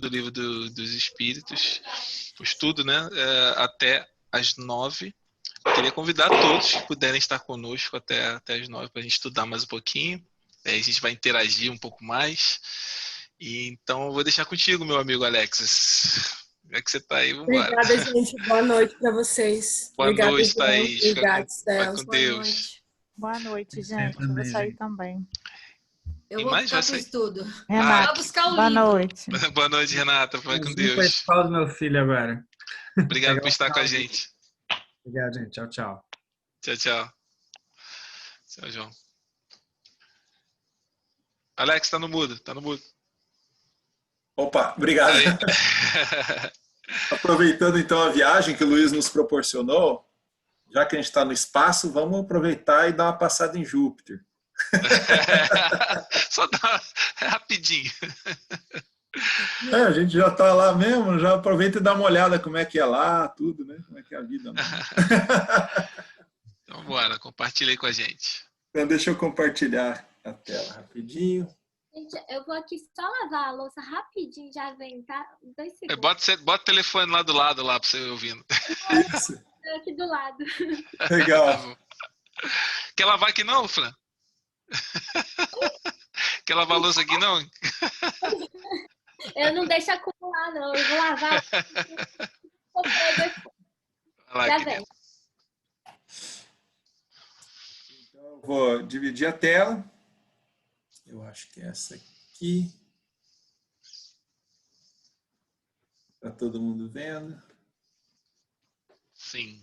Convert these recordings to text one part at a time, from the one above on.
do Livro dos Espíritos, o estudo, né, até às 9. Queria convidar todos que puderem estar conosco até às 9 para a gente estudar mais um pouquinho. Aí a gente vai interagir um pouco mais. E, então, eu vou deixar contigo, meu amigo Alexis. Como é que você está aí? Vambora. Obrigada, gente. Boa noite para vocês. Boa Obrigada, noite, João. Thaís. Obrigada, Vai Celso. com Boa Deus. noite. Boa noite, Você gente. Eu vou também, sair gente. também. Eu Tem vou mais? ficar Vai pro sair? estudo. Renata, Vou buscar o boa livro. noite. Boa noite, Renata. Vai com Eu vou para a Deus. escola do meu filho agora. Obrigado Pegar por o estar com a carro. gente. Obrigado, gente. Tchau, tchau. Tchau, tchau. Tchau, João. Alex, tá no mudo. Tá no mudo. Opa, obrigado. Aí. Aproveitando então a viagem que o Luiz nos proporcionou, já que a gente está no espaço, vamos aproveitar e dar uma passada em Júpiter. Só dá rapidinho. A gente já está lá mesmo, já aproveita e dá uma olhada como é que é lá, tudo, né? Como é que é a vida. Então, bora, compartilha aí com a gente. Então, deixa eu compartilhar a tela rapidinho. Gente, eu vou aqui só lavar a louça rapidinho, já vem, tá? 2 segundos. Bota o telefone lá do lado, lá, pra você ir ouvindo. Isso. Tô aqui do lado. Legal. Quer lavar aqui não, Fran? Quer lavar a louça aqui não? Eu não deixo acumular, não. Eu vou lavar. Vai lá, Já querido. vem. Então, eu vou dividir a tela. Eu acho que é essa aqui. Está todo mundo vendo? Sim.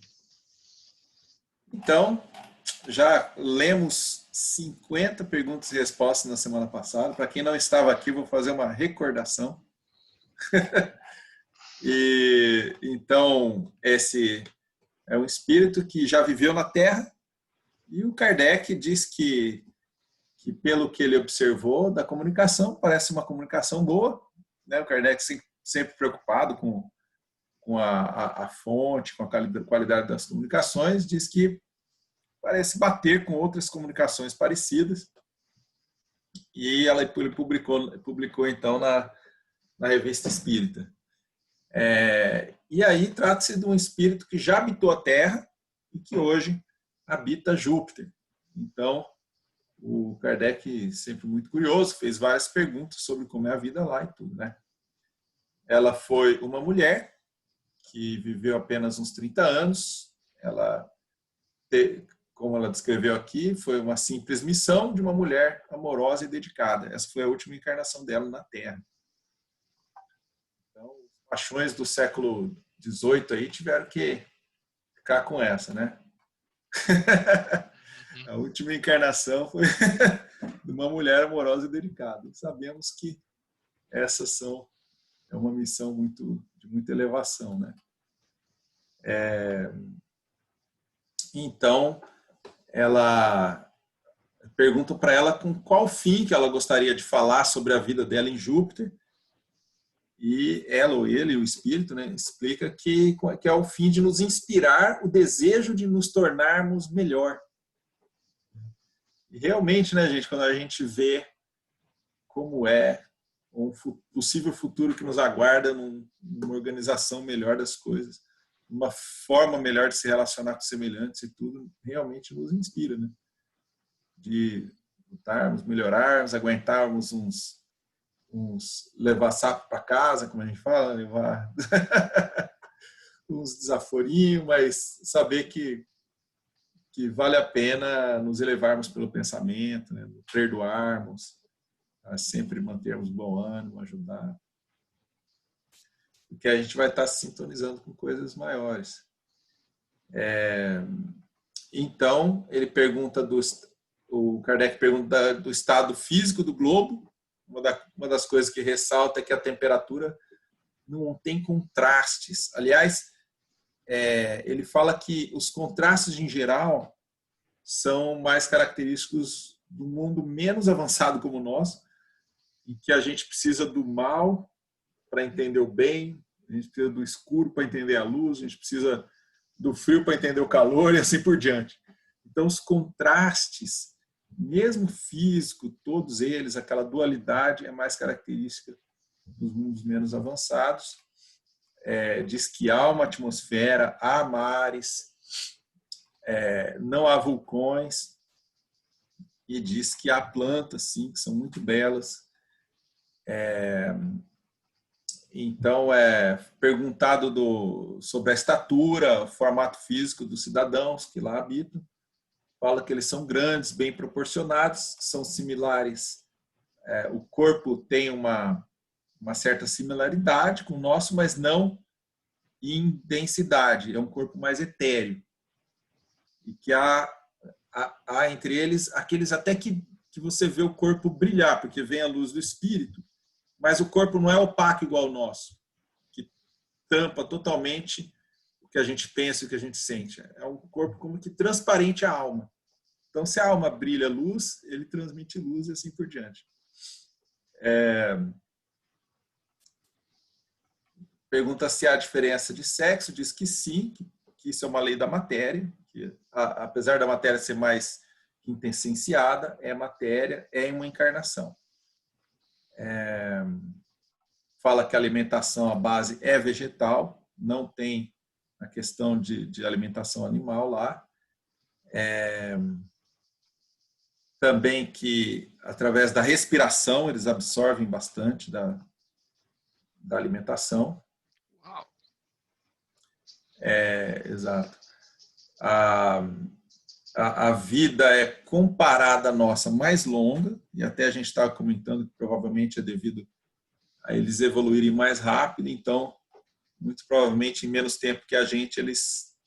Então, já lemos 50 perguntas e respostas na semana passada. Para quem não estava aqui, vou fazer uma recordação. E então, esse é um espírito que já viveu na Terra, e o Kardec diz que pelo que ele observou da comunicação, parece uma comunicação boa, né? O Kardec sempre preocupado com a fonte, com a qualidade das comunicações, diz que parece bater com outras comunicações parecidas. E ele publicou então na Revista Espírita. E aí trata-se de um espírito que já habitou a Terra e que hoje habita Júpiter. Então, o Kardec, sempre muito curioso, fez várias perguntas sobre como é a vida lá e tudo, né? Ela foi uma mulher que viveu apenas uns 30 anos. Ela, como ela descreveu aqui, foi uma simples missão de uma mulher amorosa e dedicada. Essa foi a última encarnação dela na Terra. Então, as paixões do século XVIII aí tiveram que ficar com essa, né? A última encarnação foi de uma mulher amorosa e dedicada. E sabemos que essas é uma missão de muita elevação, né? Então, ela pergunta para ela com qual fim que ela gostaria de falar sobre a vida dela em Júpiter. E ela ou ele, o espírito, né, explica que é o fim de nos inspirar o desejo de nos tornarmos melhor. E realmente, né, gente, quando a gente vê como é um possível futuro que nos aguarda numa organização melhor das coisas, uma forma melhor de se relacionar com semelhantes e tudo, realmente nos inspira, né? De lutarmos, melhorarmos, aguentarmos uns levar sapo para casa, como a gente fala, levar uns desaforinhos, mas saber que vale a pena nos elevarmos pelo pensamento, né? Perdoarmos, sempre mantermos bom ânimo, ajudar. Porque a gente vai estar se sintonizando com coisas maiores. Então, ele pergunta o Kardec pergunta do estado físico do globo. Uma das coisas que ressalta é que a temperatura não tem contrastes. Aliás, ele fala que os contrastes, em geral, são mais característicos do mundo menos avançado como o nosso, em que a gente precisa do mal para entender o bem, a gente precisa do escuro para entender a luz, a gente precisa do frio para entender o calor e assim por diante. Então, os contrastes, mesmo físico, todos eles, aquela dualidade é mais característica nos mundos menos avançados. Diz que há uma atmosfera, há mares, não há vulcões, e diz que há plantas, sim, que são muito belas. Então, perguntado sobre a estatura, o formato físico dos cidadãos que lá habitam, fala que eles são grandes, bem proporcionados, são similares. O corpo tem uma certa similaridade com o nosso, mas não em densidade. É um corpo mais etéreo. E que há entre eles aqueles até que você vê o corpo brilhar, porque vem a luz do espírito, mas o corpo não é opaco igual ao nosso, que tampa totalmente o que a gente pensa e o que a gente sente. É um corpo como que transparente à alma. Então, se a alma brilha luz, ele transmite luz e assim por diante. Pergunta se há diferença de sexo, diz que sim, que isso é uma lei da matéria, que apesar da matéria ser mais quintessenciada, é matéria, é uma encarnação. Fala que a alimentação, a base é vegetal, não tem a questão de alimentação animal lá. Também que, através da respiração, eles absorvem bastante da alimentação. Uau. Exato. A vida é comparada à nossa mais longa, e até a gente estava comentando que provavelmente é devido a eles evoluírem mais rápido, então, muito provavelmente, em menos tempo que a gente, eles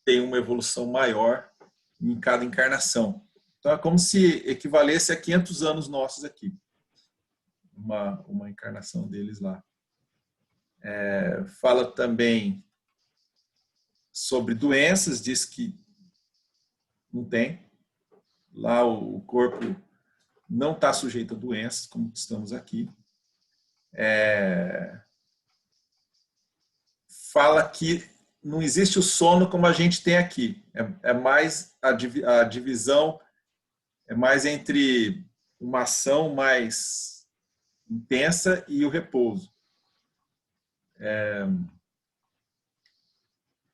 têm uma evolução maior em cada encarnação. Então, é como se equivalesse a 500 anos nossos aqui, uma encarnação deles lá. Fala também sobre doenças, diz que não tem. Lá o corpo não está sujeito a doenças, como estamos aqui. Fala que não existe o sono como a gente tem aqui. É mais a divisão, é mais entre uma ação mais intensa e o repouso.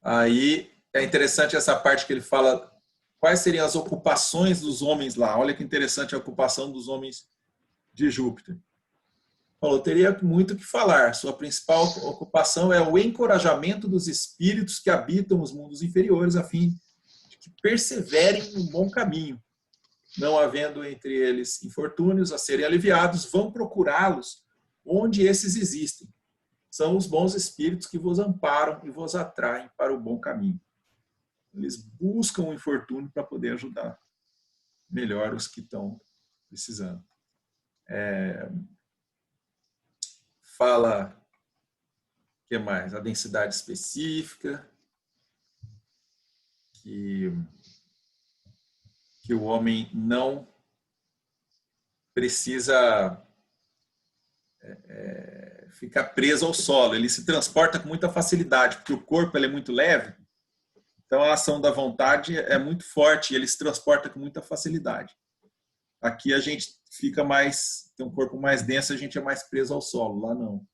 Aí é interessante essa parte que ele fala quais seriam as ocupações dos homens lá. Olha que interessante a ocupação dos homens de Júpiter. Falou, teria muito o que falar. Sua principal ocupação é o encorajamento dos espíritos que habitam os mundos inferiores, a fim de que perseverem no bom caminho. Não havendo entre eles infortúnios a serem aliviados, vão procurá-los onde esses existem. São os bons espíritos que vos amparam e vos atraem para o bom caminho. Eles buscam o infortúnio para poder ajudar melhor os que estão precisando. Fala, o que mais? A densidade específica, que o homem não precisa ficar preso ao solo, ele se transporta com muita facilidade, porque o corpo ele é muito leve, então a ação da vontade é muito forte e ele se transporta com muita facilidade. Aqui a gente fica mais, tem um corpo mais denso, a gente é mais preso ao solo, lá não.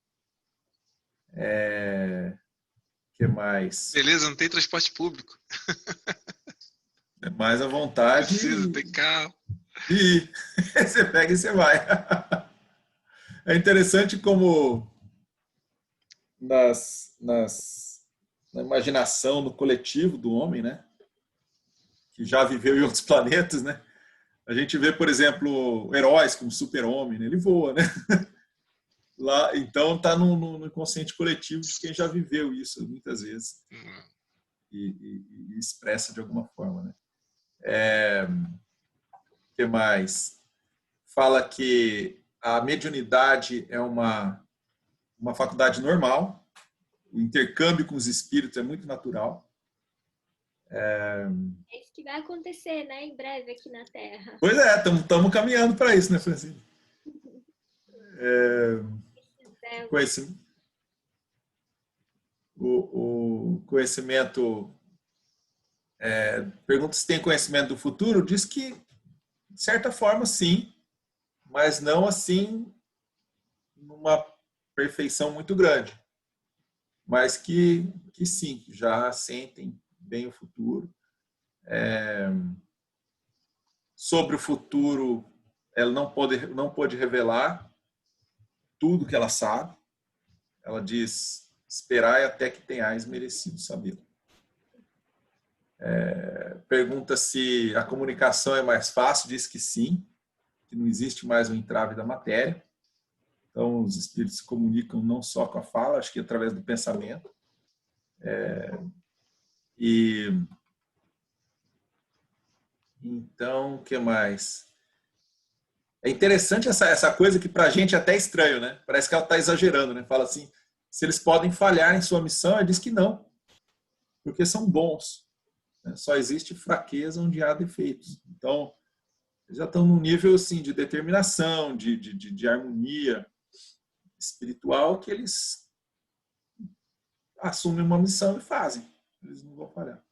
Que mais? Beleza, não tem transporte público. É mais à vontade. Precisa ter carro. E você pega e você vai. É interessante como na imaginação, no coletivo do homem, né? Que já viveu em outros planetas, né? A gente vê, por exemplo, heróis como Super-Homem, né? Ele voa, né? Lá, então está no inconsciente coletivo de quem já viveu isso muitas vezes e expressa de alguma forma, né? Que mais? Fala que a mediunidade é uma faculdade normal, o intercâmbio com os espíritos é muito natural. É isso que vai acontecer, né? Em breve aqui na Terra. Pois é, estamos caminhando para isso, né, Francine? Conhecimento. O conhecimento. Pergunta se tem conhecimento do futuro. Diz que, de certa forma, sim, mas não assim numa perfeição muito grande, mas que sim, já sentem bem o futuro. Sobre o futuro, ela não pôde revelar tudo que ela sabe. Ela diz: esperai até que tenhais merecido saber. Pergunta se a comunicação é mais fácil, diz que sim, que não existe mais o entrave da matéria. Então, os espíritos se comunicam não só com a fala, acho que através do pensamento. E então, o que mais? É interessante essa coisa que para a gente é até estranho, né? Parece que ela está exagerando, né? Fala assim, se eles podem falhar em sua missão, ela diz que não, porque são bons. Né? Só existe fraqueza onde há defeitos. Então, eles já estão num nível assim, de determinação, de harmonia espiritual, que eles assumem uma missão e fazem. Eles não vão falhar.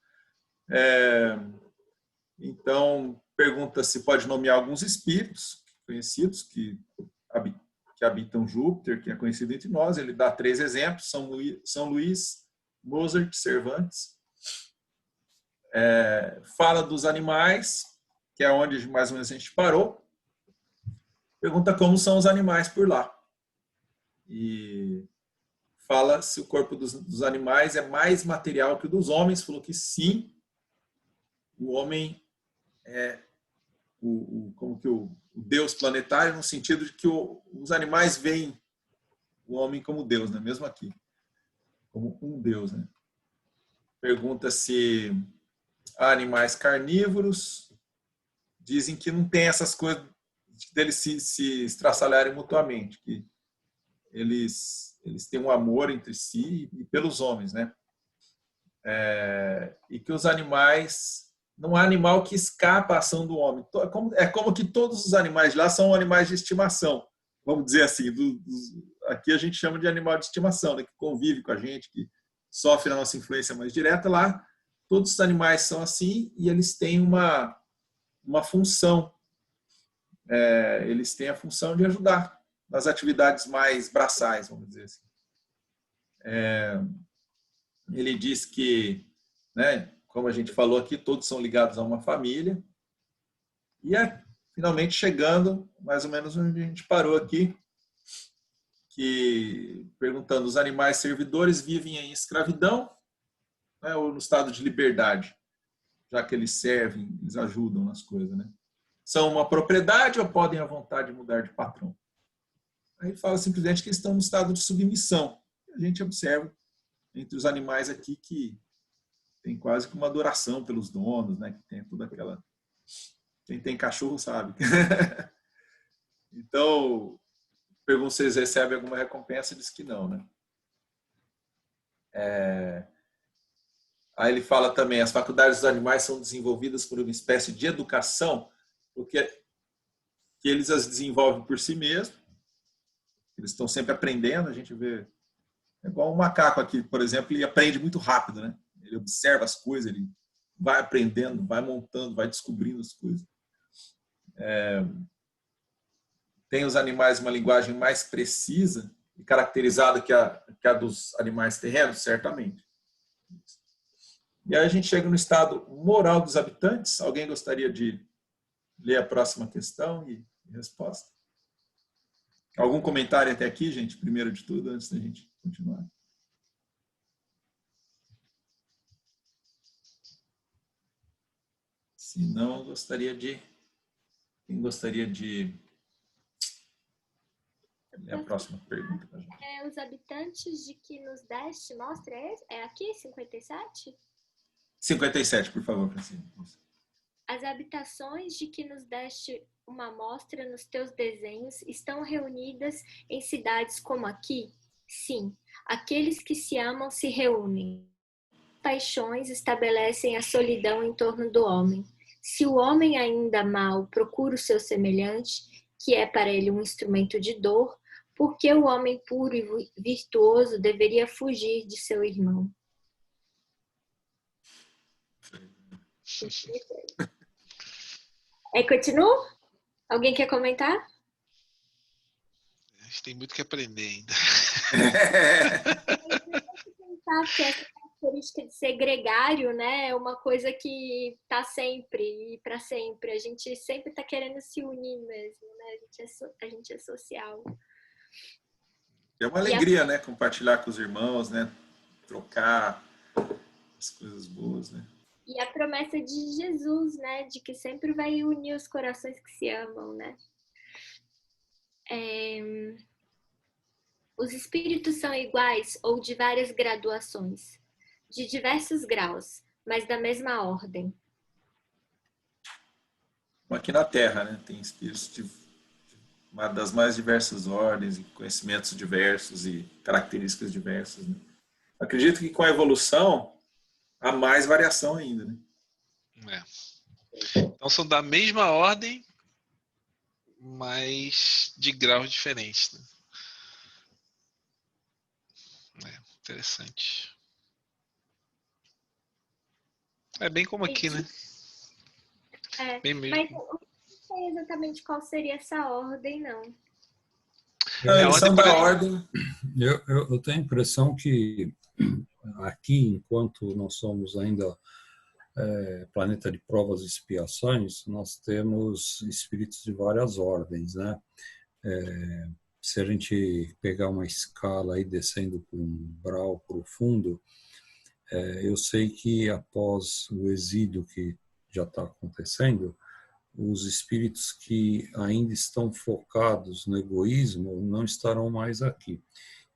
Então, pergunta se pode nomear alguns espíritos conhecidos que habitam Júpiter, que é conhecido entre nós. Ele dá 3 exemplos: São Luís, Mozart, Cervantes. Fala dos animais, que é onde mais ou menos a gente parou. Pergunta como são os animais por lá. E fala se o corpo dos animais é mais material que o dos homens. Falou que sim, o homem é como que o Deus planetário, no sentido de que os animais veem o homem como Deus, né? Mesmo aqui, como um Deus. Né? Pergunta se há animais carnívoros. Dizem que não tem essas coisas deles se estraçalharem mutuamente, que eles têm um amor entre si e pelos homens, né? E que os animais, não há animal que escapa à ação do homem. É como que todos os animais de lá são animais de estimação, vamos dizer assim. Aqui a gente chama de animal de estimação, né? Que convive com a gente, que sofre a nossa influência mais direta. Lá, todos os animais são assim e eles têm uma função. Eles têm a função de ajudar nas atividades mais braçais, vamos dizer assim. Ele diz que, né, como a gente falou aqui, todos são ligados a uma família. E finalmente chegando mais ou menos onde a gente parou aqui, que perguntando: os animais servidores vivem em escravidão, né, ou no estado de liberdade, já que eles servem, eles ajudam nas coisas, né? São uma propriedade ou podem à vontade mudar de patrão? Aí fala simplesmente que eles estão no estado de submissão. A gente observa entre os animais aqui que tem quase que uma adoração pelos donos, né? Que tem toda aquela... Quem tem cachorro sabe. Então, pergunto se eles recebem alguma recompensa, diz que não, né? Aí ele fala também: as faculdades dos animais são desenvolvidas por uma espécie de educação, porque que eles as desenvolvem por si mesmos. Eles estão sempre aprendendo. A gente vê, é igual um macaco aqui, por exemplo, ele aprende muito rápido, né? Ele observa as coisas, ele vai aprendendo, vai montando, vai descobrindo as coisas. Tem os animais uma linguagem mais precisa e caracterizada que a dos animais terrenos, certamente. E aí a gente chega no estado moral dos habitantes. Alguém gostaria de ler a próxima questão e resposta? Algum comentário até aqui, gente? Primeiro de tudo, antes da gente continuar. Se não, eu gostaria de... Quem gostaria de ler a próxima pergunta para a gente? Os habitantes de que nos deste, mostra, é aqui, 57? 57, por favor, Francine. As habitações de que nos deste uma amostra nos teus desenhos estão reunidas em cidades como aqui? Sim, aqueles que se amam se reúnem. Paixões estabelecem a solidão em torno do homem. Se o homem ainda mal procura o seu semelhante, que é para ele um instrumento de dor, por que o homem puro e virtuoso deveria fugir de seu irmão? Continua? Alguém quer comentar? gente tem muito que aprender ainda. Pensar que essa característica de ser gregário, né, é uma coisa que tá sempre e para sempre. A gente sempre tá querendo se unir mesmo, né? A gente é social. É uma alegria, né? Compartilhar com os irmãos, né? Trocar as coisas boas, né? E a promessa de Jesus, né, de que sempre vai unir os corações que se amam, né? Os espíritos são iguais ou de várias graduações, de diversos graus, mas da mesma ordem. Aqui na Terra, né? Tem espíritos de uma das mais diversas ordens, e conhecimentos diversos e características diversas, né? Acredito que com a evolução há mais variação ainda, né? Então são da mesma ordem, mas de graus diferentes. Né? Interessante. É bem como aqui, né? Bem mesmo. Mas eu não sei exatamente qual seria essa ordem, não. Eles são da ordem. Eu tenho a impressão que aqui, enquanto nós somos ainda planeta de provas e expiações, nós temos espíritos de várias ordens, né? Se a gente pegar uma escala aí descendo para um grau profundo, eu sei que após o exílio que já está acontecendo, os espíritos que ainda estão focados no egoísmo não estarão mais aqui.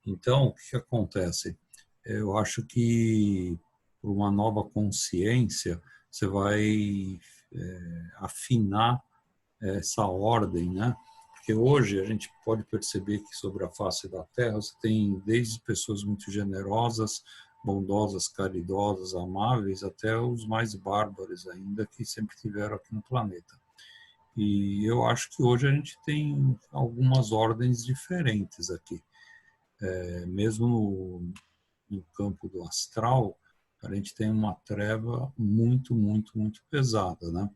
Então, o que acontece? Eu acho que por uma nova consciência, você vai afinar essa ordem, né? Porque hoje a gente pode perceber que sobre a face da Terra você tem desde pessoas muito generosas, bondosas, caridosas, amáveis, até os mais bárbaros ainda que sempre tiveram aqui no planeta. E eu acho que hoje a gente tem algumas ordens diferentes aqui. Mesmo no campo do astral, a gente tem uma treva muito, muito, muito pesada, né?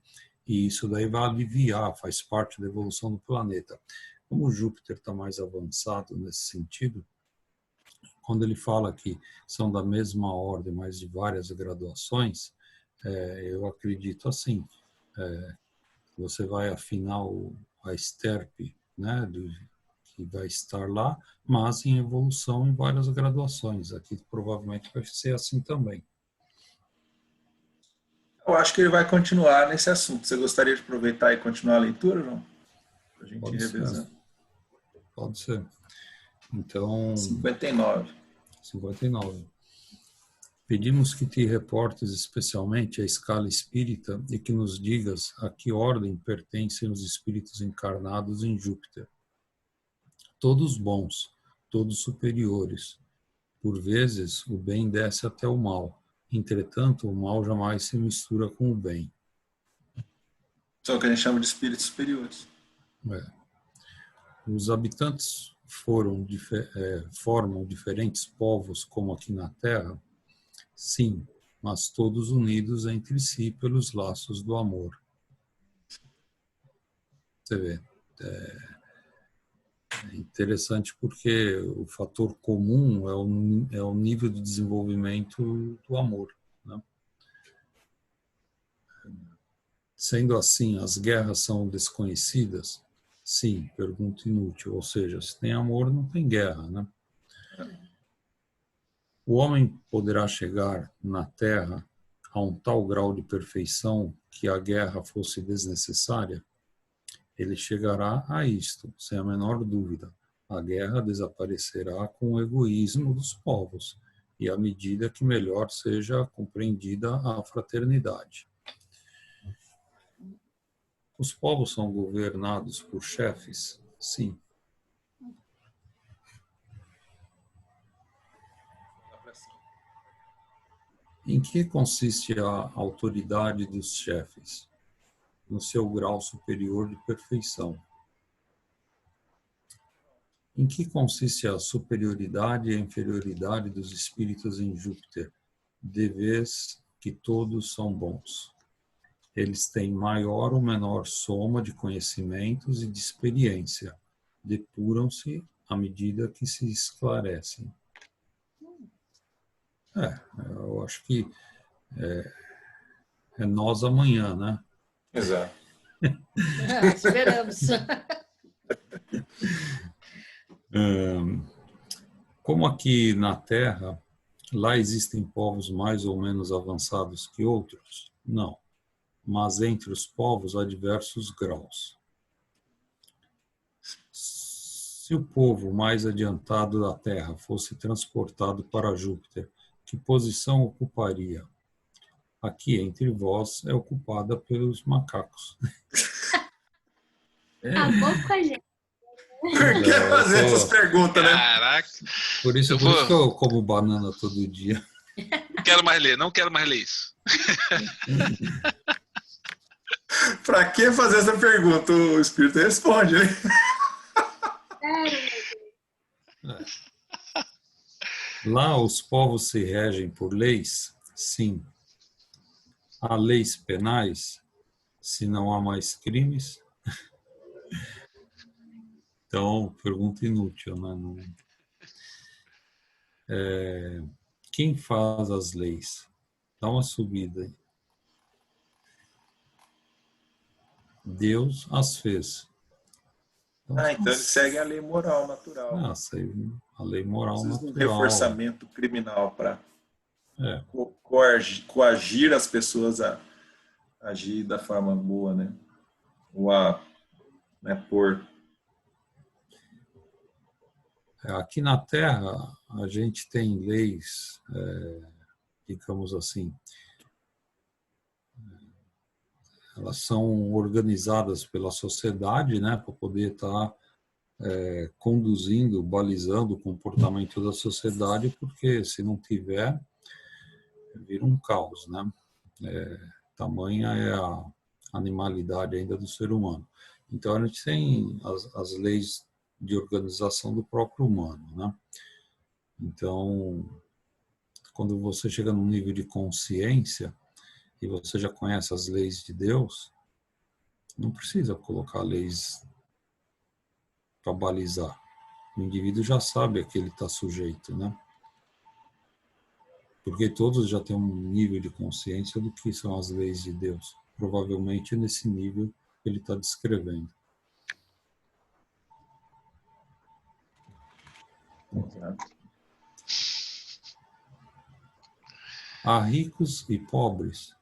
E isso daí vai aliviar, faz parte da evolução do planeta. Como o Júpiter está mais avançado nesse sentido, quando ele fala que são da mesma ordem, mas de várias graduações, eu acredito assim, você vai afinar a esterpe, né, que vai estar lá, mas em evolução em várias graduações. Aqui provavelmente vai ser assim também. Eu acho que ele vai continuar nesse assunto. Você gostaria de aproveitar e continuar a leitura, não? Para a gente Pode ir revezando. ser. Pode ser. Então... 59. 59. Pedimos que te reportes especialmente à escala espírita e que nos digas a que ordem pertencem os espíritos encarnados em Júpiter. Todos bons, todos superiores. Por vezes, o bem desce até o mal. Entretanto, o mal jamais se mistura com o bem. Só que a gente chama de espíritos superiores. Os habitantes formam diferentes povos, como aqui na Terra? Sim, mas todos unidos entre si pelos laços do amor. Você vê, é interessante porque o fator comum é o nível de desenvolvimento do amor, né? Sendo assim, as guerras são desconhecidas? Sim, pergunta inútil. Ou seja, se tem amor, não tem guerra, né? O homem poderá chegar na Terra a um tal grau de perfeição que a guerra fosse desnecessária? Ele chegará a isto, sem a menor dúvida. A guerra desaparecerá com o egoísmo dos povos e à medida que melhor seja compreendida a fraternidade. Os povos são governados por chefes? Sim. Em que consiste a autoridade dos chefes? No seu grau superior de perfeição. Em que consiste a superioridade e a inferioridade dos espíritos em Júpiter, de vez que todos são bons? Eles têm maior ou menor soma de conhecimentos e de experiência. Depuram-se à medida que se esclarecem. Eu acho que é nós amanhã, né? Exato. Esperamos. Como aqui na Terra, lá existem povos mais ou menos avançados que outros? Não. Mas entre os povos há diversos graus. Se o povo mais adiantado da Terra fosse transportado para Júpiter, que posição ocuparia? Aqui entre vós é ocupada pelos macacos. Acabou com a gente. Por que fazer essas perguntas, né? Caraca. Por isso que eu como banana todo dia. Não quero mais ler, não quero mais ler isso. Pra que fazer essa pergunta? O Espírito responde, né? Lá os povos se regem por leis? Sim. Há leis penais? Se não há mais crimes? Então, pergunta inútil, né? Quem faz as leis? Dá uma subida aí. Deus as fez. Então eles seguem a lei moral natural. Nossa, a lei moral Precisa de um natural. reforçamento criminal para É. coagir as pessoas a agir da forma boa, né? Ou a pôr. Aqui na Terra, a gente tem leis, digamos assim, elas são organizadas pela sociedade, né, para poder estar conduzindo, balizando o comportamento da sociedade, porque se não tiver, vira um caos, né? Tamanha é a animalidade ainda do ser humano. Então, a gente tem as leis de organização do próprio humano, né? Então, quando você chega num nível de consciência e você já conhece as leis de Deus, não precisa colocar leis para balizar. O indivíduo já sabe a que ele está sujeito, né? Porque todos já têm um nível de consciência do que são as leis de Deus. Provavelmente nesse nível que ele está descrevendo. Há ricos e pobres.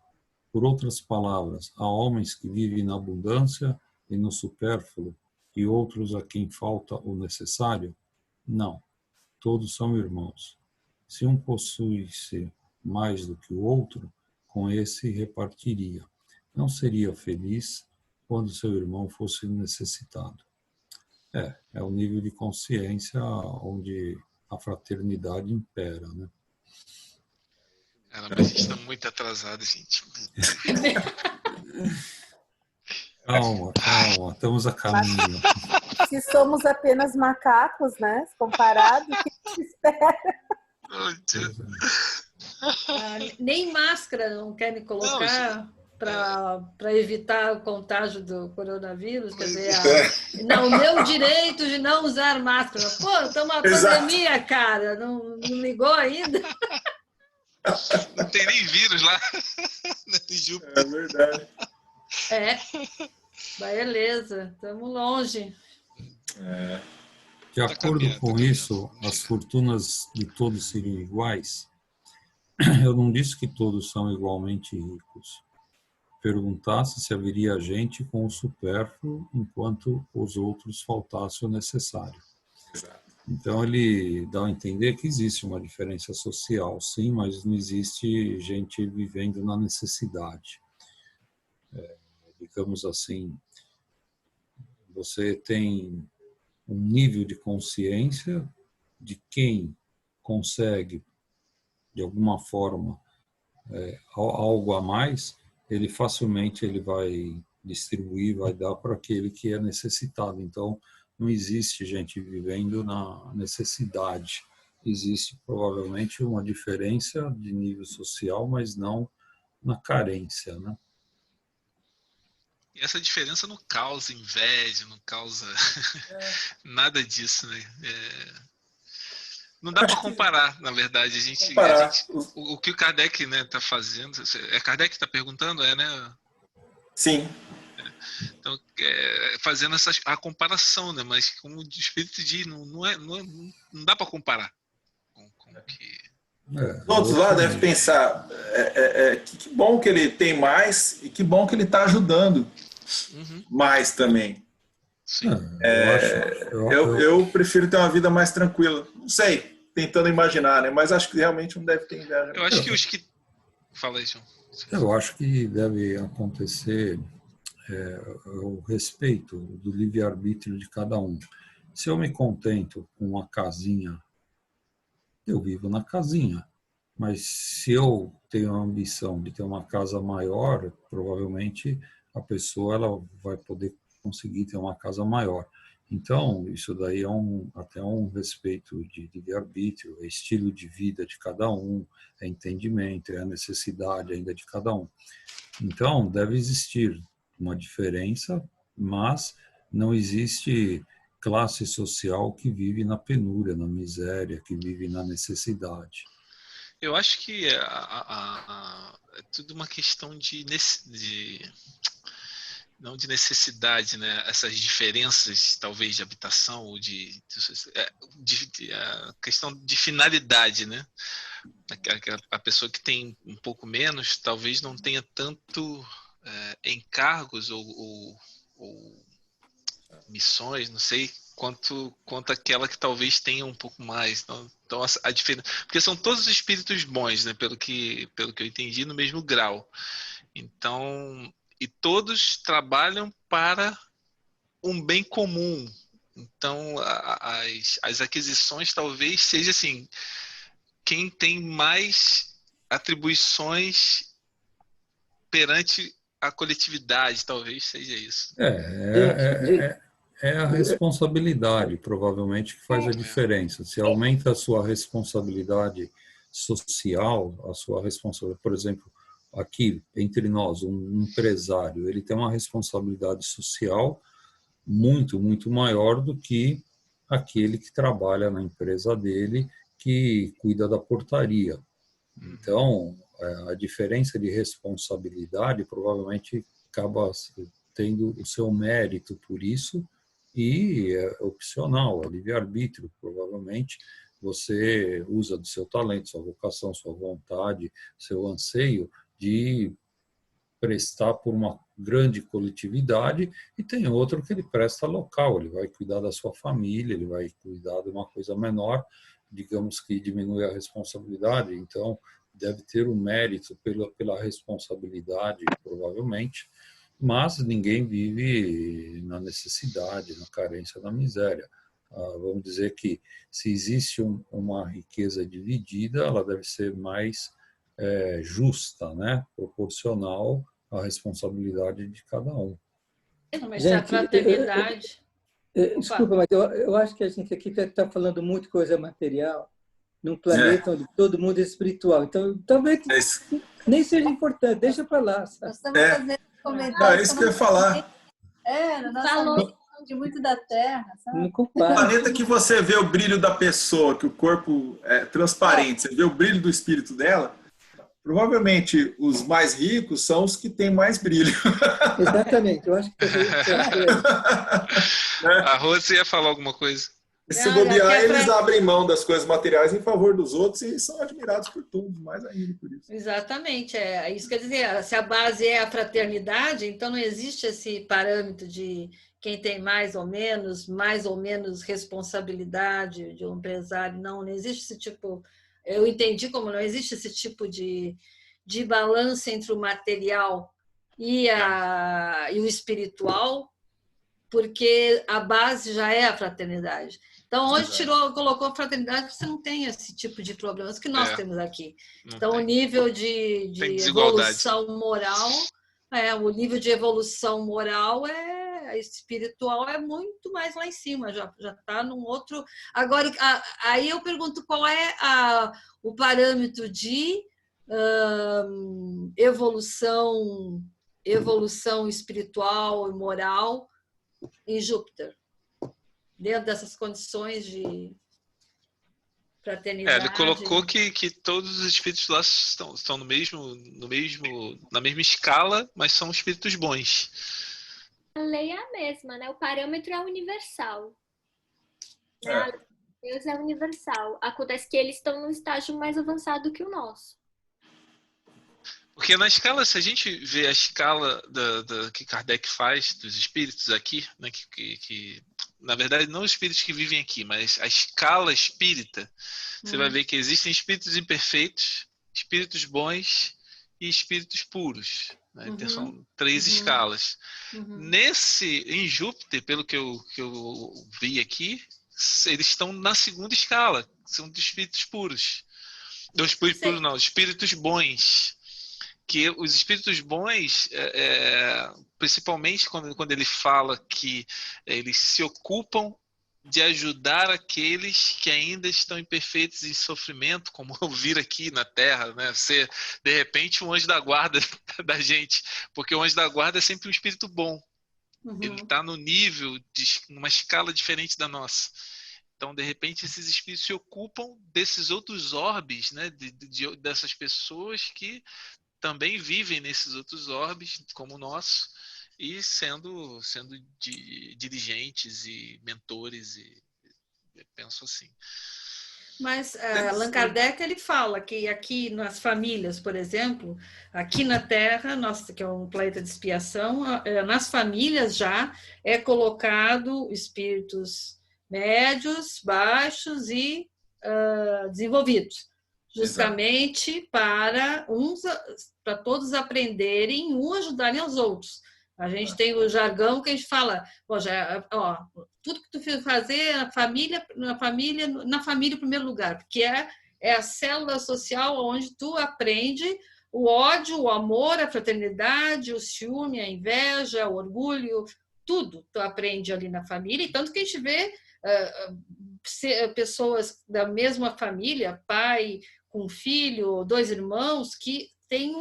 Por outras palavras, há homens que vivem na abundância e no supérfluo, e outros a quem falta o necessário? Não, todos são irmãos. Se um possuísse mais do que o outro, com esse repartiria. Não seria feliz quando seu irmão fosse necessitado. É o nível de consciência onde a fraternidade impera, né? Caramba, a gente está muito atrasado, gente. Calma, estamos a caminho. Se somos apenas macacos, né? Comparado, o que se espera? Nem máscara não querem colocar para evitar o contágio do coronavírus. Quer dizer, o meu direito de não usar máscara. Pô, estamos uma pandemia, cara. Não ligou ainda? Não tem nem vírus lá. É verdade. Beleza, estamos longe. De acordo com isso, as fortunas de todos seriam iguais? Eu não disse que todos são igualmente ricos. Perguntasse se haveria gente com o supérfluo enquanto os outros faltasse o necessário. Então ele dá a entender que existe uma diferença social, sim, mas não existe gente vivendo na necessidade. Digamos assim, você tem um nível de consciência de quem consegue, de alguma forma, algo a mais, ele facilmente vai distribuir, vai dar para aquele que é necessitado. Então, não existe gente vivendo na necessidade. Existe provavelmente uma diferença de nível social, mas não na carência, né? E essa diferença não causa inveja, não causa nada disso, né? Não dá para comparar, na verdade. O que o Kardec, né, tá fazendo... É Kardec que está perguntando, né? Sim. Então, fazendo a comparação, né? Mas como o espírito diz, não dá para comparar com o que... Todos lá devem pensar, que bom que ele tem mais e que bom que ele está ajudando mais também. Sim. Eu prefiro ter uma vida mais tranquila. Não sei, tentando imaginar, né? Mas acho que realmente não deve ter inveja. Eu acho que os que... Fala aí, João. Eu acho que deve acontecer o respeito do livre-arbítrio de cada um. Se eu me contento com uma casinha, eu vivo na casinha. Mas se eu tenho a ambição de ter uma casa maior, provavelmente a pessoa ela vai poder conseguir ter uma casa maior. Então, isso daí é até um respeito de livre-arbítrio, é estilo de vida de cada um, é entendimento, é a necessidade ainda de cada um. Então, deve existir uma diferença, mas não existe classe social que vive na penúria, na miséria, que vive na necessidade. Eu acho que é tudo uma questão não de necessidade, né? Essas diferenças, talvez, de habitação ou de questão de finalidade, né? A pessoa que tem um pouco menos, talvez não tenha tanto encargos ou missões, não sei, quanto aquela que talvez tenha um pouco mais. Então a diferença, porque são todos espíritos bons, né? Pelo que eu entendi, no mesmo grau. Então, e todos trabalham para um bem comum. Então, as aquisições talvez seja assim, quem tem mais atribuições perante a coletividade, talvez seja isso. É a responsabilidade, provavelmente, que faz a diferença. Se aumenta a sua responsabilidade social, a sua responsabilidade, por exemplo, aqui entre nós, um empresário, ele tem uma responsabilidade social muito, muito maior do que aquele que trabalha na empresa dele, que cuida da portaria. Então, a diferença de responsabilidade provavelmente acaba tendo o seu mérito por isso, e é opcional, é livre-arbítrio, provavelmente. Você usa do seu talento, sua vocação, sua vontade, seu anseio de prestar por uma grande coletividade, e tem outro que ele presta local, ele vai cuidar da sua família, ele vai cuidar de uma coisa menor, digamos que diminui a responsabilidade, então deve ter um mérito pela responsabilidade, provavelmente, mas ninguém vive na necessidade, na carência, na miséria. Vamos dizer que se existe uma riqueza dividida, ela deve ser mais justa, né? Proporcional à responsabilidade de cada um. Mas a fraternidade... Desculpa, mas eu acho que a gente aqui está falando muito coisa material num planeta onde todo mundo é espiritual. Então, talvez nem seja importante, deixa para lá. Nós estamos fazendo comentários. É isso que eu ia falar. Nós de muito da Terra, sabe? O planeta que você vê o brilho da pessoa, que o corpo é transparente, você vê o brilho do espírito dela, provavelmente os mais ricos são os que têm mais brilho. Exatamente, eu acho que... A Rose ia falar alguma coisa. Se bobear, eles abrem mão das coisas materiais em favor dos outros e são admirados por tudo, mais ainda por isso. Exatamente, isso quer dizer, se a base é a fraternidade, então não existe esse parâmetro de quem tem mais ou menos responsabilidade de um empresário, não existe esse tipo, eu entendi como não existe esse tipo de balanço entre o material e o espiritual, porque a base já é a fraternidade. Então, onde colocou a fraternidade, você não tem esse tipo de problemas que nós temos aqui. Então, o nível de evolução moral, espiritual é muito mais lá em cima, já está num outro... Agora, aí eu pergunto qual é o parâmetro de evolução evolução espiritual e moral em Júpiter, dentro dessas condições de fraternidade. Ele colocou que todos os espíritos lá estão na mesma escala, mas são espíritos bons. A lei é a mesma, né? O parâmetro é universal. Né? Deus é universal. Acontece que eles estão num estágio mais avançado que o nosso. Porque na escala, se a gente vê a escala que Kardec faz dos espíritos aqui, né, que na verdade não os espíritos que vivem aqui, mas a escala espírita, você vai ver que existem espíritos imperfeitos, espíritos bons e espíritos puros. Né? Então, são 3 escalas. Em Júpiter, pelo que eu vi aqui, eles estão na segunda escala, são de espíritos puros. Dos espíritos puros não, espíritos bons. Que os espíritos bons, principalmente quando ele fala que eles se ocupam de ajudar aqueles que ainda estão imperfeitos em sofrimento, como ouvir aqui na Terra, né? Ser, de repente, um anjo da guarda da gente, porque o anjo da guarda é sempre um espírito bom. Ele está no nível, numa escala diferente da nossa. Então, de repente, esses espíritos se ocupam desses outros orbes, né? Dessas pessoas que também vivem nesses outros orbes, como o nosso, e sendo dirigentes e mentores, e eu penso assim. Mas Allan Kardec, ele fala que aqui nas famílias, por exemplo, aqui na Terra, que é um planeta de expiação, nas famílias já é colocado espíritos médios, baixos e desenvolvidos. Justamente para todos aprenderem, ajudarem aos outros. A gente tem o jargão que a gente fala, tudo que tu fazer na família em primeiro lugar, porque é a célula social onde tu aprende o ódio, o amor, a fraternidade, o ciúme, a inveja, o orgulho, tudo tu aprende ali na família, e tanto que a gente vê pessoas da mesma família, pai com filho, 2 irmãos, que tem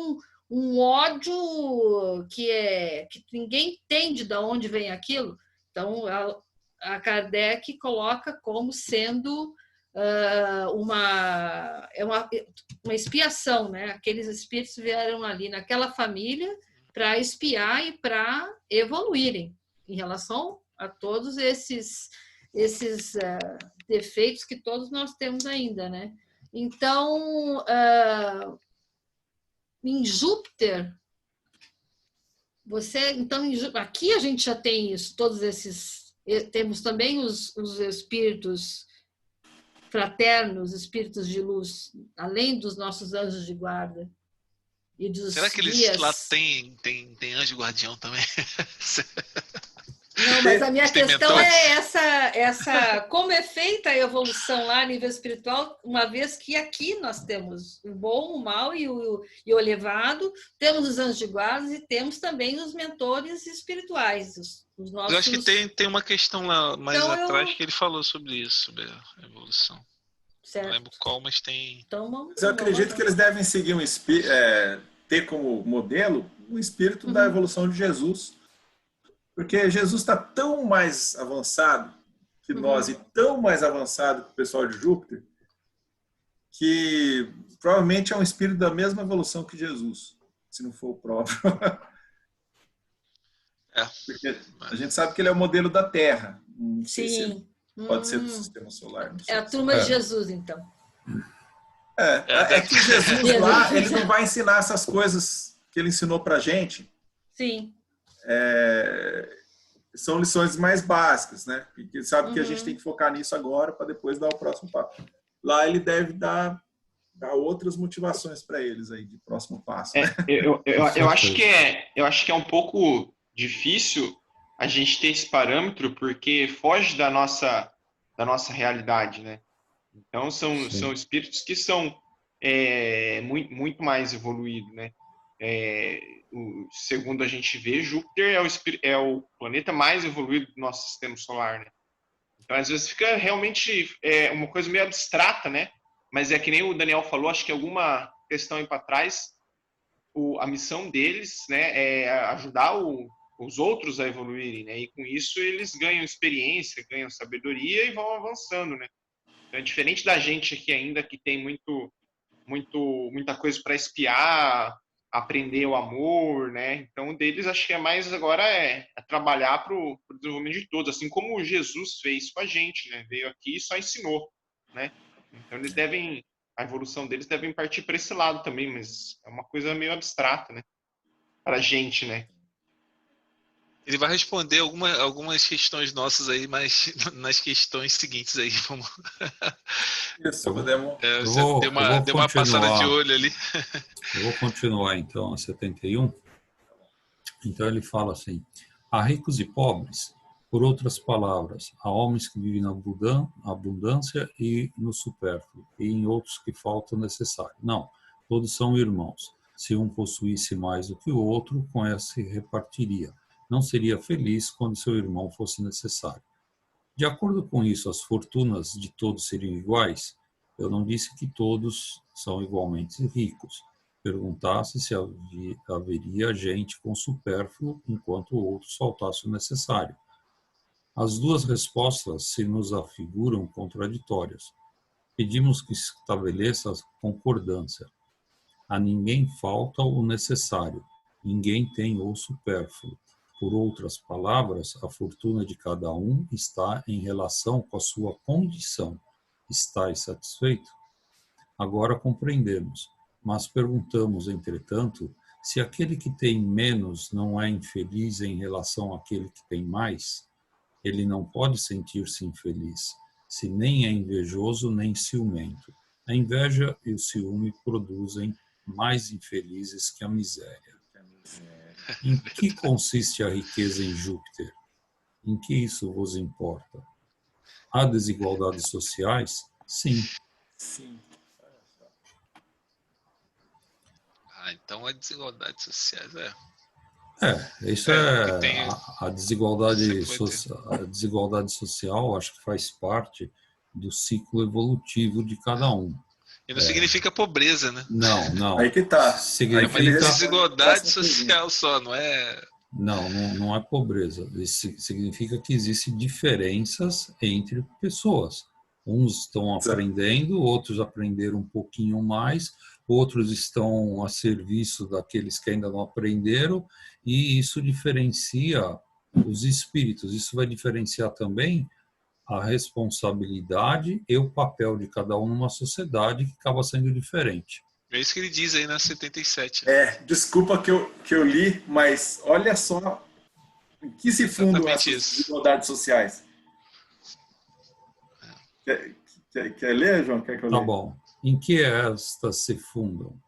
um ódio que ninguém entende de onde vem aquilo. Então, a Kardec coloca como sendo uma expiação, né? Aqueles espíritos vieram ali naquela família para expiar e para evoluírem em relação a todos esses defeitos que todos nós temos ainda, né? Então, em Júpiter, aqui a gente já tem isso, todos esses, temos também os espíritos fraternos, espíritos de luz, além dos nossos anjos de guarda e dos Será que eles guias. lá tem anjo guardião também? Não, mas a minha questão é essa, como é feita a evolução lá a nível espiritual, uma vez que aqui nós temos o bom, o mal e o elevado, temos os anjos de guarda e temos também os mentores espirituais, os nossos... Eu acho que tem uma questão lá mais atrás que ele falou sobre isso, sobre a evolução. Certo. Não lembro qual, mas tem... Então, eu acredito que eles devem seguir ter como modelo o espírito da evolução de Jesus. Porque Jesus está tão mais avançado que nós e tão mais avançado que o pessoal de Júpiter, que provavelmente é um espírito da mesma evolução que Jesus, se não for o próprio. Porque a gente sabe que ele é o modelo da Terra. Não sei se pode ser do sistema solar. É a turma de Jesus, então. É que Jesus lá, ele não vai ensinar essas coisas que ele ensinou pra gente. Sim. São lições mais básicas, né? Porque sabe que a gente tem que focar nisso agora para depois dar o próximo passo. Lá ele deve dar outras motivações para eles aí de próximo passo. Né? Eu acho que é um pouco difícil a gente ter esse parâmetro porque foge da nossa realidade, né? Então são espíritos que são muito mais evoluídos, né? Segundo a gente vê, Júpiter é o planeta mais evoluído do nosso sistema solar, né? Então, às vezes, fica realmente uma coisa meio abstrata, né? Mas é que nem o Daniel falou, acho que alguma questão aí para trás, a missão deles, né, é ajudar os outros a evoluírem, né? E com isso eles ganham experiência, ganham sabedoria e vão avançando, né? Então, é diferente da gente aqui ainda, que tem muita coisa para espiar, aprender o amor, né? Então, deles acho que é mais agora trabalhar para o desenvolvimento de todos, assim como Jesus fez com a gente, né? Veio aqui e só ensinou, né? Então, a evolução deles devem partir para esse lado também, mas é uma coisa meio abstrata, né? Para a gente, né? Ele vai responder algumas questões nossas aí, mas nas questões seguintes aí. Vamos... Isso, podemos. Deu uma passada de olho ali. Eu vou continuar então a 71. Então ele fala assim: há ricos e pobres, por outras palavras, há homens que vivem na abundância e no supérfluo, e em outros que falta o necessário. Não, todos são irmãos. Se um possuísse mais do que o outro, com essa se repartiria. Não seria feliz quando seu irmão fosse necessário. De acordo com isso, as fortunas de todos seriam iguais? Eu não disse que todos são igualmente ricos. Perguntasse se haveria gente com supérfluo enquanto outros faltasse o necessário. As duas respostas se nos afiguram contraditórias. Pedimos que estabeleça concordância. A ninguém falta o necessário, ninguém tem o supérfluo. Por outras palavras, a fortuna de cada um está em relação com a sua condição. Estais satisfeito? Agora compreendemos, mas perguntamos, entretanto, se aquele que tem menos não é infeliz em relação àquele que tem mais, ele não pode sentir-se infeliz, se nem é invejoso nem ciumento. A inveja e o ciúme produzem mais infelizes que a miséria. Em que consiste a riqueza em Júpiter? Em que isso vos importa? Há desigualdades sociais? Sim. Sim. Então a desigualdade sociais Isso a desigualdade social, acho que faz parte do ciclo evolutivo de cada um. E não significa pobreza, né? Não. Aí que tá. Significa desigualdade social só, não é... Não é pobreza. Isso significa que existem diferenças entre pessoas. Uns estão aprendendo, outros aprenderam um pouquinho mais, outros estão a serviço daqueles que ainda não aprenderam, e isso diferencia os espíritos. Isso vai diferenciar também a responsabilidade e o papel de cada um numa sociedade que acaba sendo diferente. É isso que ele diz aí na 77. Desculpa que eu li, mas olha só em que se fundam as desigualdades sociais. Quer ler, João? Quer que eu leia? Tá bom. Em que estas se fundam?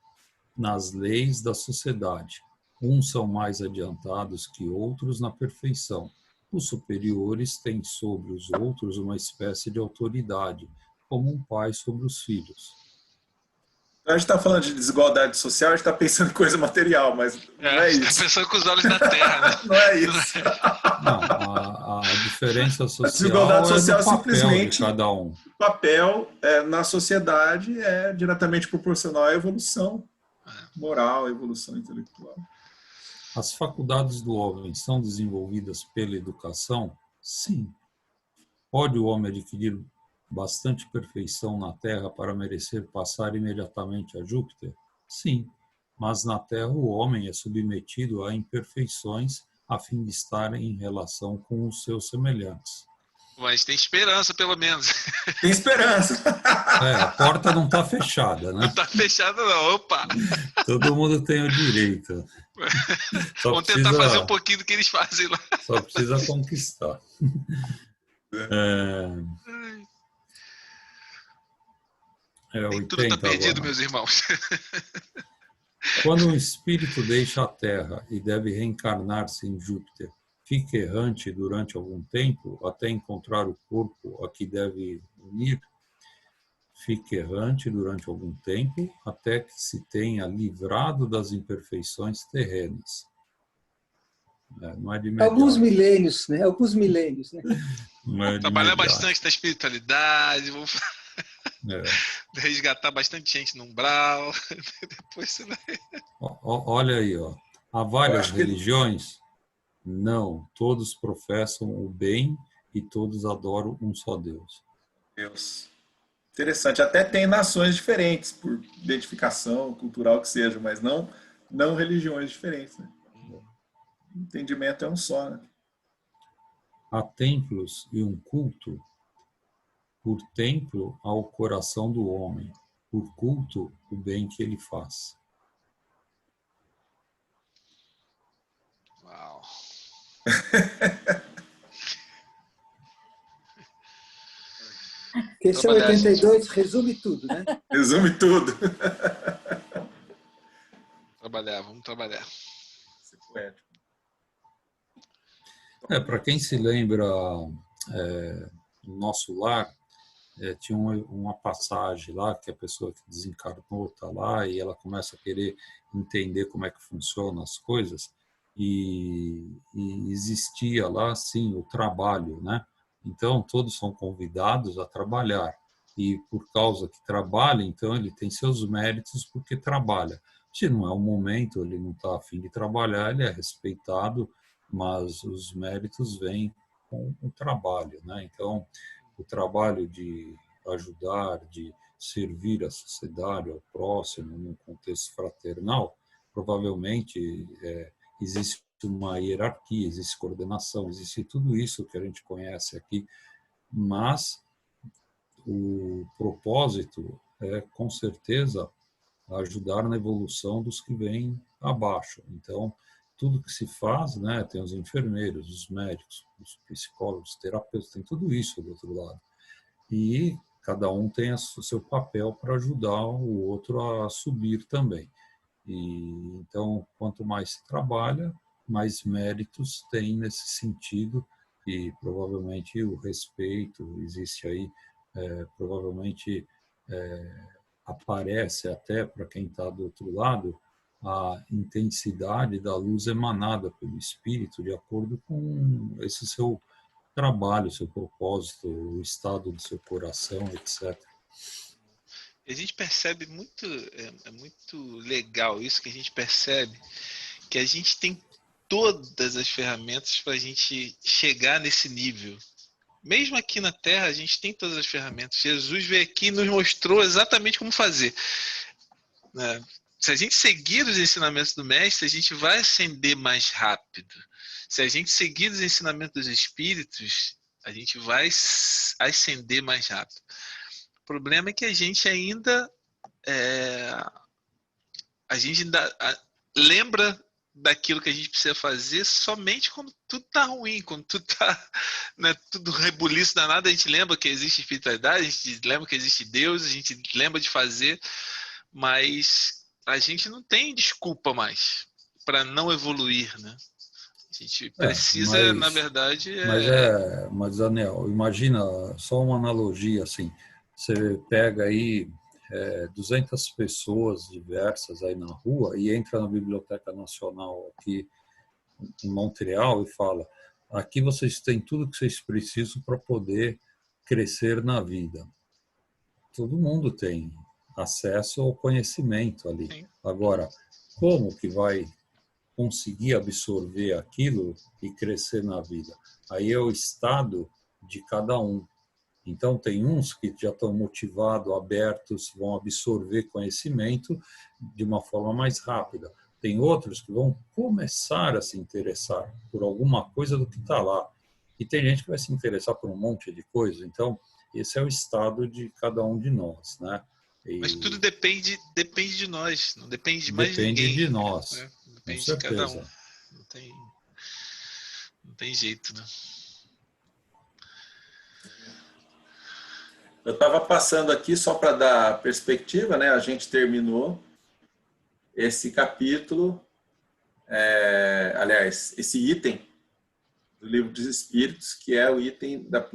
Nas leis da sociedade. Uns são mais adiantados que outros na perfeição. Os superiores têm sobre os outros uma espécie de autoridade, como um pai sobre os filhos. A gente está falando de desigualdade social, a gente está pensando em coisa material, mas não é isso. Está pensando com os olhos da terra, né? Não é isso. Não, a diferença social, a desigualdade social é do papel simplesmente de cada um. O papel na sociedade é diretamente proporcional à evolução moral, à evolução intelectual. As faculdades do homem são desenvolvidas pela educação? Sim. Pode o homem adquirir bastante perfeição na Terra para merecer passar imediatamente a Júpiter? Sim. Mas na Terra o homem é submetido a imperfeições a fim de estar em relação com os seus semelhantes. Mas tem esperança, pelo menos. Tem esperança. A porta não está fechada, né? Não está fechada, não. Opa! Todo mundo tem o direito. Vamos tentar fazer um pouquinho do que eles fazem lá. Só precisa conquistar. Tudo está perdido, agora. Meus irmãos. Quando um espírito deixa a Terra e deve reencarnar-se em Júpiter, fica errante durante algum tempo até encontrar o corpo a que deve unir? Fica errante durante algum tempo até que se tenha livrado das imperfeições terrenas. Não é de imediato. Alguns milênios, né? Alguns milênios, né? Trabalhar bastante na espiritualidade. Resgatar bastante gente no umbral. Depois você vai... Olha aí, ó. Há várias religiões? Não. Todos professam o bem e todos adoram um só Deus. Deus. Interessante. Até tem nações diferentes, por identificação cultural que seja, mas não religiões diferentes. Né? O entendimento é um só. Né? Há templos e um culto. Por templo ao coração do homem, por culto o bem que ele faz. Uau. Questão 82 resume tudo, né? Resume tudo. Vamos trabalhar. Isso é poético. Para quem se lembra do nosso lar, tinha uma passagem lá que a pessoa que desencarnou está lá e ela começa a querer entender como é que funcionam as coisas e existia lá, sim, o trabalho, né? Então, todos são convidados a trabalhar e por causa que trabalha, então ele tem seus méritos porque trabalha. Se não é o momento, ele não está a fim de trabalhar, ele é respeitado, mas os méritos vêm com o trabalho, né? Então, o trabalho de ajudar, de servir a sociedade, ao próximo, num contexto fraternal, provavelmente existe uma hierarquia, existe coordenação, existe tudo isso que a gente conhece aqui, mas o propósito é, com certeza, ajudar na evolução dos que vêm abaixo. Então, tudo que se faz, né, tem os enfermeiros, os médicos, os psicólogos, os terapeutas, tem tudo isso do outro lado. E cada um tem o seu papel para ajudar o outro a subir também. E então, quanto mais se trabalha, mais méritos tem nesse sentido e provavelmente o respeito existe aí, provavelmente aparece até para quem está do outro lado a intensidade da luz emanada pelo espírito de acordo com esse seu trabalho, seu propósito, o estado do seu coração, etc. A gente percebe muito, é muito legal isso, que a gente percebe que a gente tem todas as ferramentas para a gente chegar nesse nível. Mesmo aqui na Terra, a gente tem todas as ferramentas. Jesus veio aqui e nos mostrou exatamente como fazer. Se a gente seguir os ensinamentos do Mestre, a gente vai ascender mais rápido. Se a gente seguir os ensinamentos dos Espíritos, a gente vai ascender mais rápido. O problema é que a gente ainda lembra daquilo que a gente precisa fazer somente quando tudo está ruim, quando tudo está, né, tudo rebuliço danado, a gente lembra que existe espiritualidade, a gente lembra que existe Deus, a gente lembra de fazer, mas a gente não tem desculpa mais para não evoluir, né? A gente precisa, na verdade... Mas, Daniel, imagina só uma analogia assim, você pega aí 200 pessoas diversas aí na rua e entra na Biblioteca Nacional aqui em Montreal e fala: aqui vocês têm tudo que vocês precisam para poder crescer na vida. Todo mundo tem acesso ao conhecimento ali. Sim. Agora, como que vai conseguir absorver aquilo e crescer na vida? Aí é o estado de cada um. Então, tem uns que já estão motivados, abertos, vão absorver conhecimento de uma forma mais rápida. Tem outros que vão começar a se interessar por alguma coisa do que está lá. E tem gente que vai se interessar por um monte de coisa. Então, esse é o estado de cada um de nós, né? Mas tudo depende de nós, não depende de mais ninguém. Depende de nós, né? Depende de cada um. Não tem jeito, né? Eu estava passando aqui só para dar perspectiva, né? A gente terminou esse capítulo, aliás, esse item do Livro dos Espíritos, que é o item da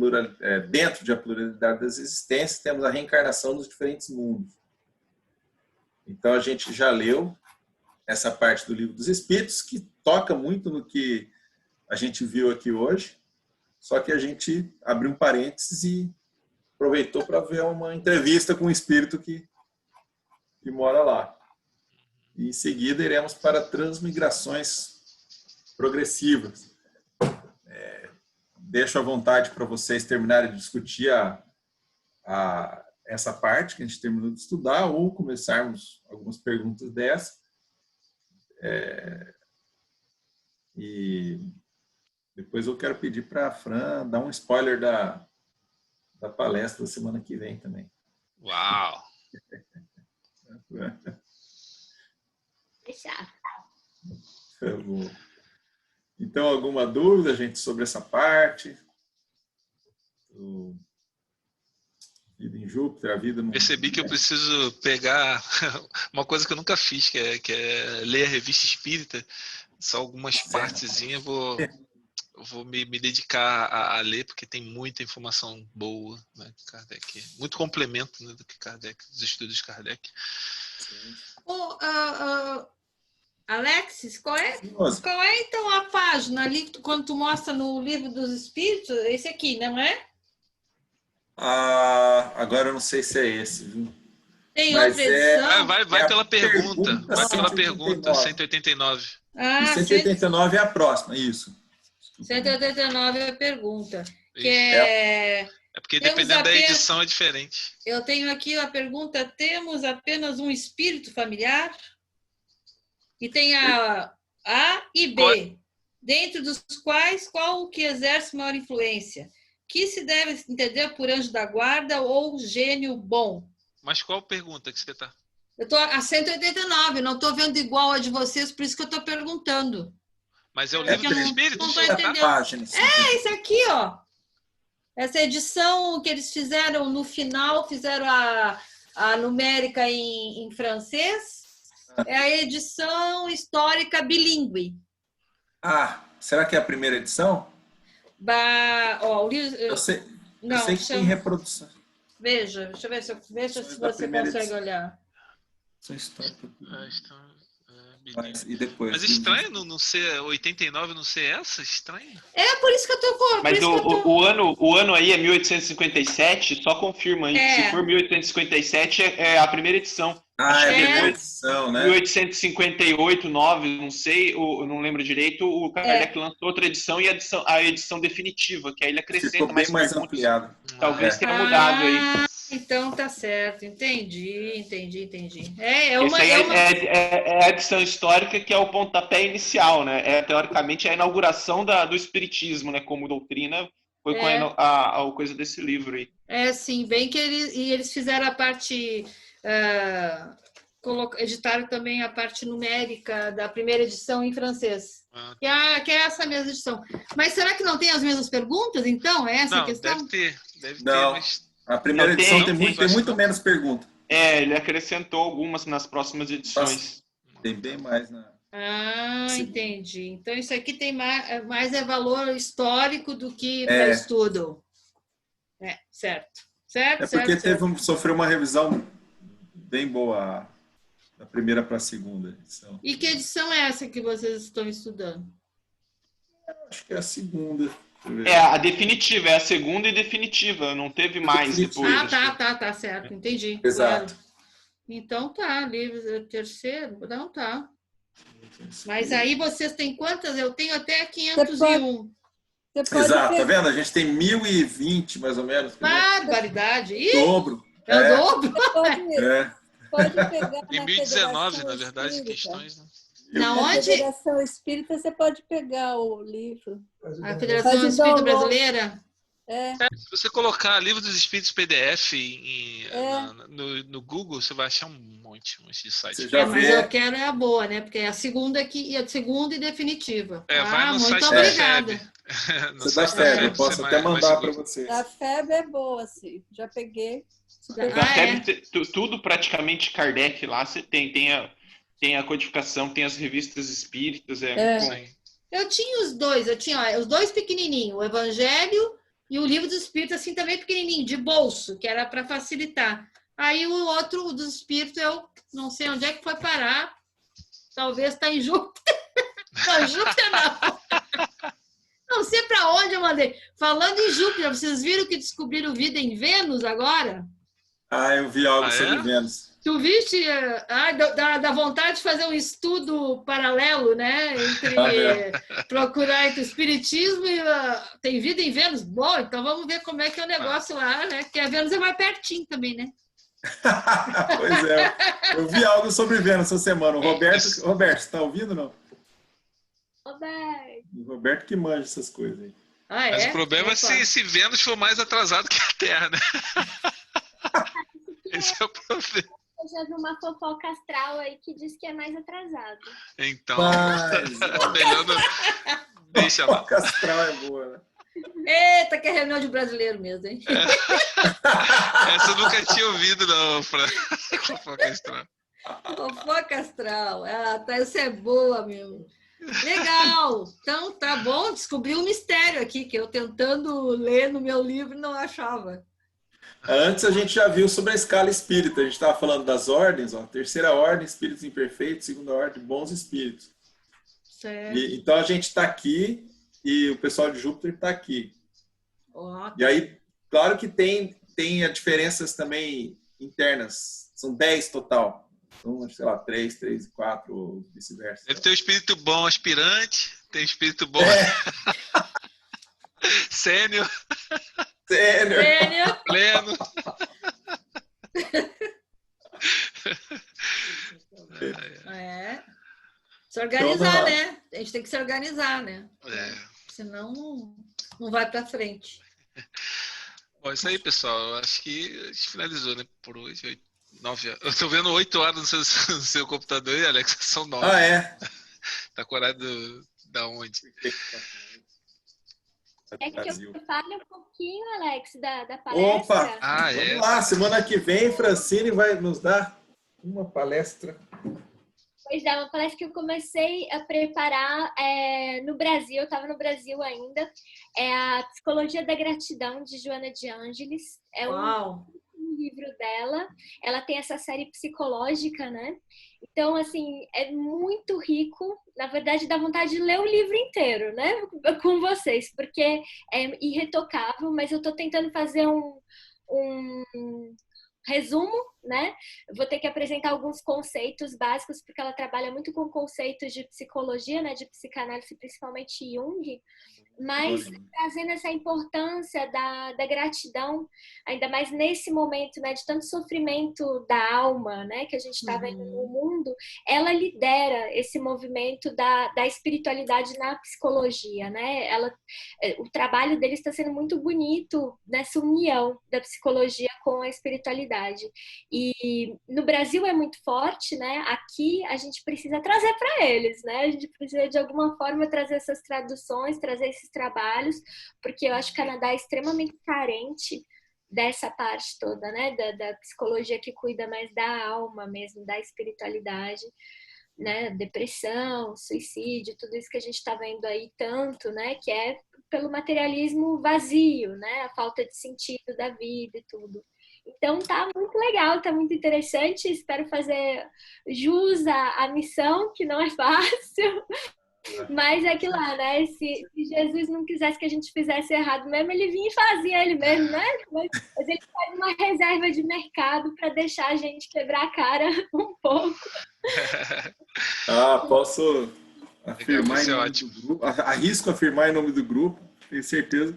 dentro da pluralidade das existências, temos a reencarnação dos diferentes mundos. Então, a gente já leu essa parte do Livro dos Espíritos, que toca muito no que a gente viu aqui hoje, só que a gente abriu um parênteses aproveitou para ver uma entrevista com um espírito que mora lá. E em seguida iremos para transmigrações progressivas. Deixo à vontade para vocês terminarem de discutir essa parte que a gente terminou de estudar ou começarmos algumas perguntas dessas. E depois eu quero pedir para a Fran dar um spoiler da palestra da semana que vem também. Uau! Fechado. Então, alguma dúvida, gente, sobre essa parte? Vida em Júpiter, a vida... Percebi que eu preciso pegar uma coisa que eu nunca fiz, que é ler a revista espírita. Só algumas partezinhas vou me dedicar a ler, porque tem muita informação boa, né, de Kardec. Muito complemento, né, do que Kardec, dos estudos de Kardec. Alexis, qual é então a página ali quando tu mostra no Livro dos Espíritos? Esse aqui, não é? Agora eu não sei se é esse, viu? Tem outra edição? Vai pela pergunta. Vai pela pergunta 189. 189 é a próxima, isso. 189 é a pergunta. É porque dependendo da edição é diferente. Eu tenho aqui a pergunta: temos apenas um espírito familiar? E tem a e B, dentro dos quais qual o que exerce maior influência? Que se deve entender por anjo da guarda ou gênio bom? Mas qual pergunta que você está? Eu estou a 189, não estou vendo igual a de vocês, por isso que eu estou perguntando. Mas é o Livro dos Espíritos? Não estou entendendo. Esse aqui, ó. Essa edição que eles fizeram no final, fizeram a numérica em francês, é a edição histórica bilíngue. Será que é a primeira edição? Eu sei que tem reprodução. Veja, deixa eu ver se você consegue olhar. E depois, mas estranho não ser 89, não ser essa? Estranho. Por isso que eu tô com... Mas o ano aí é 1857, só confirma aí. Se for 1857, é a primeira edição. É a primeira edição, né? 1858, 9, não sei, eu não lembro direito, o Kardec lançou outra edição e a edição definitiva, que aí ele acrescenta ficou bem mais ampliado. Talvez tenha mudado aí. Então tá certo, entendi. Essa aí é a edição histórica, que é o pontapé inicial, né? Teoricamente, a inauguração do Espiritismo, né? Como doutrina, foi com a coisa desse livro aí. Sim, bem que eles fizeram a parte... editaram também a parte numérica da primeira edição em francês. Que é essa mesma edição. Mas será que não tem as mesmas perguntas, então? É essa a questão? Deve ter, mas... A primeira edição tem muito menos perguntas. Ele acrescentou algumas nas próximas edições. Tem bem mais, né? Entendi. Então, isso aqui tem mais valor histórico do que para estudo. Certo. Sofreu uma revisão bem boa da primeira para a segunda edição. E que edição é essa que vocês estão estudando? Acho que é a segunda. A definitiva, é a segunda e definitiva, não teve mais depois. Tá, certo, entendi. Exato. Claro. Então livro terceiro, não tá. Mas aí vocês têm quantas? Eu tenho até 501. Exato, tá vendo? A gente tem 1020, mais ou menos. Barbaridade. Dobro. É o dobro? Pode pegar em 1019, na verdade, questões, né? Na Federação Espírita, você pode pegar o livro. A Federação Espírita Brasileira? Se você colocar Livro dos Espíritos PDF no Google, você vai achar um monte de sites. Mas eu quero a boa, né? Porque é a segunda aqui, a segunda e definitiva. Vai no muito site obrigada. Você dá FEB, eu posso até mandar para vocês. A FEB é boa, sim. Já peguei. Da FEB, tudo praticamente Kardec lá, você tem a codificação, tem as revistas espíritas. Eu tinha os dois, os dois pequenininhos, o Evangelho e o Livro dos Espíritos, assim, também pequenininho, de bolso, que era para facilitar. Aí o outro, o dos Espíritos, eu não sei onde é que foi parar. Talvez está em Júpiter. Não, Júpiter não. Não sei para onde eu mandei. Falando em Júpiter, vocês viram que descobriram vida em Vênus agora? Eu vi algo sobre Vênus. Tu viste? Dá vontade de fazer um estudo paralelo, né? Entre procurar entre o espiritismo e tem vida em Vênus. Bom, então vamos ver como é que é o negócio lá, né? Porque a Vênus é mais pertinho também, né? Pois é. Eu vi algo sobre Vênus essa semana. O Roberto, você está ouvindo ou não? O Roberto que manja essas coisas aí. Mas o problema é se Vênus for mais atrasado que a Terra, né? Esse é o problema. Eu já vi uma fofoca astral aí que diz que é mais atrasado. Então, melhor não... Deixa lá. Fofoca astral é boa, né? Eita, que é reunião de brasileiro mesmo, hein? Essa eu nunca tinha ouvido, não, fofoca astral. Fofoca astral. Tá, isso é boa, meu. Legal. Então, tá bom. Descobri um mistério aqui, que eu tentando ler no meu livro não achava. Antes a gente já viu sobre a escala espírita. A gente estava falando das ordens, ó. Terceira ordem, espíritos imperfeitos. Segunda ordem, bons espíritos. Certo. Então a gente está aqui e o pessoal de Júpiter está aqui. Ótimo. E aí, claro que tem diferenças também internas. São 10 total. Então, sei lá, 3 e 4, ou vice-versa. Deve ter um espírito bom aspirante, tem espírito bom sênior. Pleno. Se organizar, né? A gente tem que se organizar, né? Senão não vai para frente. Bom, isso aí, pessoal. Eu acho que a gente finalizou, né? Por hoje, 9 horas. Eu tô vendo 8 horas no seu computador e, Alex, são 9. Tá com horário da onde? É que eu fale um pouquinho, Alex, da palestra. Opa! Vamos lá, semana que vem, Francine vai nos dar uma palestra. Pois é, uma palestra que eu comecei a preparar no Brasil, eu estava no Brasil ainda, é a Psicologia da Gratidão, de Joana de Ângeles. É um livro dela, ela tem essa série psicológica, né? Então, assim, é muito rico. Na verdade, dá vontade de ler o livro inteiro, né? Com vocês, porque é irretocável, mas eu estou tentando fazer um resumo, né? Eu vou ter que apresentar alguns conceitos básicos, porque ela trabalha muito com conceitos de psicologia, né? De psicanálise, principalmente Jung, mas trazendo essa importância da gratidão, ainda mais nesse momento, né, de tanto sofrimento da alma, né, que a gente está vendo no mundo. Ela lidera esse movimento da espiritualidade na psicologia, né? O trabalho dele está sendo muito bonito nessa união da psicologia com a espiritualidade. E no Brasil é muito forte, né? Aqui a gente precisa trazer para eles, né? A gente precisa de alguma forma trazer essas traduções, trazer esses trabalhos, porque eu acho que o Canadá é extremamente carente dessa parte toda, né? Da psicologia que cuida mais da alma mesmo, da espiritualidade, né? Depressão, suicídio, tudo isso que a gente está vendo aí tanto, né? Que é pelo materialismo vazio, né? A falta de sentido da vida e tudo. Então tá muito legal, tá muito interessante. Espero fazer jus à missão, que não é fácil. Mas é que lá, né? Se Jesus não quisesse que a gente fizesse errado mesmo, ele vinha e fazia ele mesmo, né? Mas ele faz uma reserva de mercado para deixar a gente quebrar a cara um pouco. Posso afirmar em nome do grupo. Arrisco afirmar em nome do grupo. Tenho certeza.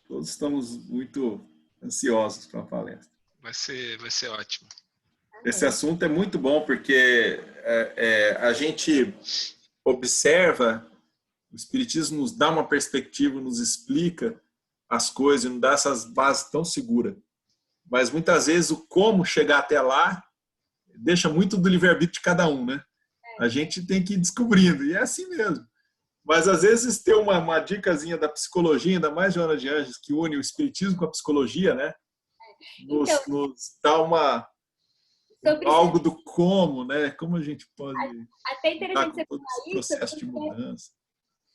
Todos estamos muito ansiosos com a palestra. Vai ser ótimo. Esse assunto é muito bom porque a gente observa, o Espiritismo nos dá uma perspectiva, nos explica as coisas, nos dá essas bases tão seguras. Mas muitas vezes o como chegar até lá deixa muito do livre-arbítrio de cada um, né? A gente tem que ir descobrindo, e é assim mesmo. Mas às vezes ter uma dicasinha da psicologia, ainda mais Joana de Ângeles, que une o Espiritismo com a psicologia, né? Nos dá algo do como, né? Como a gente pode até interessante você falar isso, processo de mudança.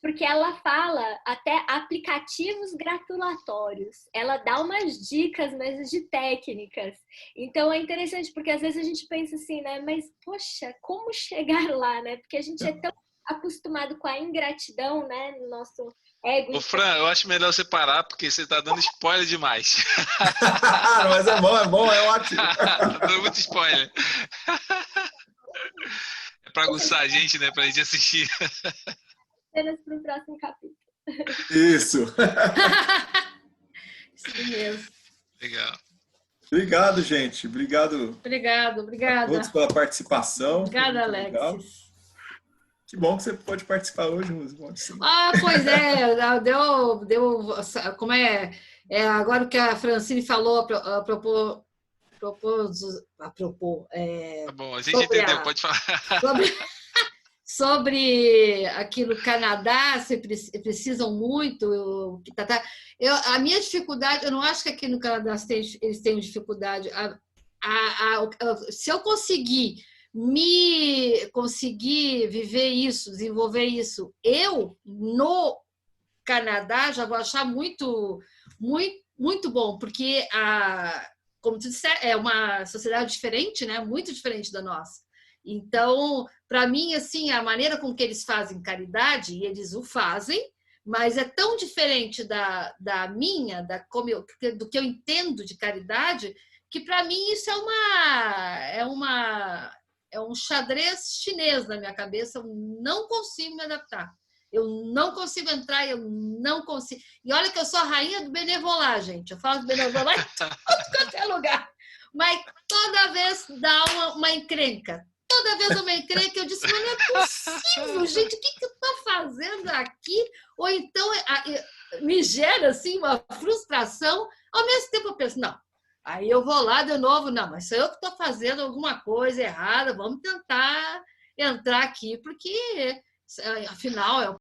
Porque ela fala até aplicativos gratulatórios. Ela dá umas dicas mesmo de técnicas. Então é interessante porque às vezes a gente pensa assim, né? Mas poxa, como chegar lá, né? Porque a gente é tão acostumado com a ingratidão, né? No nosso ego. Ô, Fran, eu acho melhor você parar, porque você tá dando spoiler demais. Mas é bom, é ótimo. Tá dando muito spoiler. É pra aguçar a gente, né? Pra gente assistir. Apenas para o próximo capítulo. Isso. Isso mesmo. Legal. Obrigado, gente. Obrigado. Obrigada. A todos pela participação. Obrigada, Alexis. Legal. Que bom que você pôde participar hoje, Rose. Pois é, deu como agora o que a Francine falou a propor. Tá bom, a gente entendeu, pode falar. Sobre aqui no Canadá, se precisam muito. A minha dificuldade, eu não acho que aqui no Canadá eles tenham dificuldade. Se eu conseguir viver isso, desenvolver isso, eu no Canadá já vou achar muito, muito, muito bom, porque como tu disse, é uma sociedade diferente, né? Muito diferente da nossa. Então, para mim, assim, a maneira com que eles fazem caridade, e eles o fazem, mas é tão diferente da minha, do que eu entendo de caridade, que para mim isso é um xadrez chinês na minha cabeça. Eu não consigo me adaptar. Eu não consigo entrar, eu não consigo. E olha que eu sou a rainha do benevolar, gente. Eu falo do benevolar em todo qualquer lugar. Mas toda vez dá uma encrenca. Toda vez uma encrenca, eu disse, mas não é possível, gente, o que eu estou fazendo aqui? Ou então me gera assim, uma frustração. Ao mesmo tempo eu penso, não, aí eu vou lá de novo, não, mas sou eu que estou fazendo alguma coisa errada, vamos tentar entrar aqui, porque afinal é